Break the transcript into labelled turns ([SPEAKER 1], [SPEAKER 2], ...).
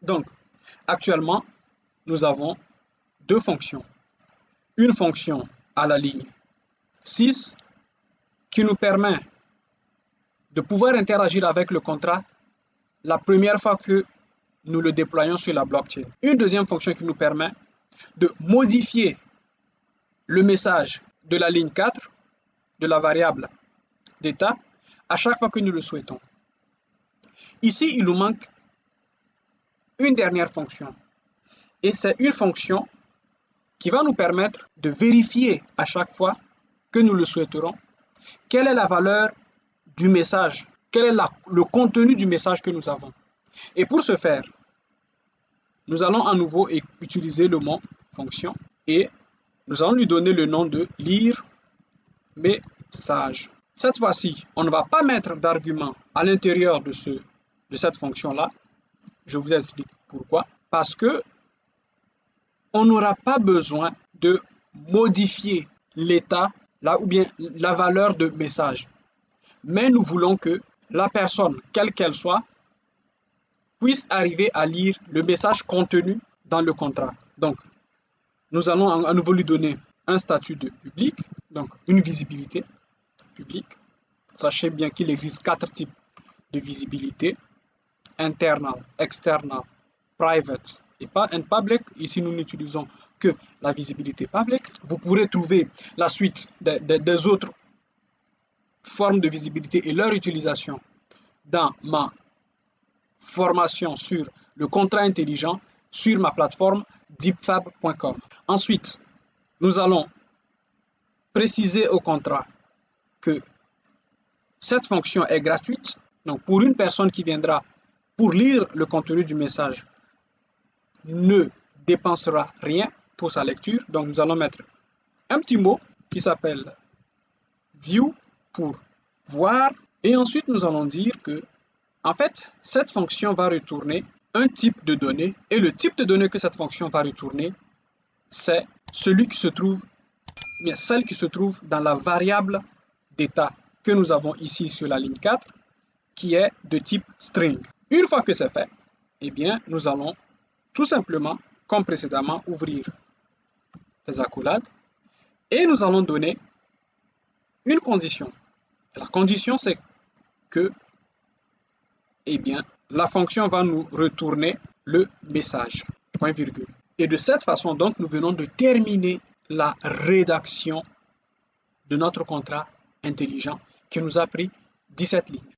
[SPEAKER 1] Donc, actuellement, nous avons deux fonctions. Une fonction à la ligne 6 qui nous permet de pouvoir interagir avec le contrat la première fois que nous le déployons sur la blockchain. Une deuxième fonction qui nous permet de modifier le message de la ligne 4 de la variable d'état à chaque fois que nous le souhaitons. Ici, il nous manque une dernière fonction. Et c'est une fonction qui va nous permettre de vérifier à chaque fois que nous le souhaiterons quelle est la valeur du message, quel est le contenu du message que nous avons. Et pour ce faire, nous allons à nouveau utiliser le mot fonction et nous allons lui donner le nom de lire message. Cette fois-ci, on ne va pas mettre d'argument à l'intérieur de cette fonction-là. Je vous explique pourquoi. Parce que on n'aura pas besoin de modifier l'état ou bien la valeur de message. Mais nous voulons que la personne, quelle qu'elle soit, puisse arriver à lire le message contenu dans le contrat. Donc, nous allons à nouveau lui donner un statut de public, donc une visibilité publique. Sachez bien qu'il existe 4 types de visibilité: internal, external, private et public. Ici, nous n'utilisons que la visibilité publique. Vous pourrez trouver la suite des autres formes de visibilité et leur utilisation dans ma formation sur le contrat intelligent sur ma plateforme deepfab.com. Ensuite, nous allons préciser au contrat que cette fonction est gratuite. Donc, pour une personne qui viendra pour lire le contenu du message, ne dépensera rien pour sa lecture. Donc, nous allons mettre un petit mot qui s'appelle view pour voir. Et ensuite, nous allons dire que, en fait, cette fonction va retourner un type de données. Et le type de données que cette fonction va retourner, c'est celui qui se trouve, bien celle qui se trouve dans la variable d'état que nous avons ici sur la ligne 4, qui est de type string. Une fois que c'est fait, eh bien, nous allons tout simplement, comme précédemment, ouvrir les accolades et nous allons donner une condition. La condition, c'est que, eh bien, la fonction va nous retourner le message, point virgule. Et de cette façon, donc, nous venons de terminer la rédaction de notre contrat intelligent qui nous a pris 17 lignes.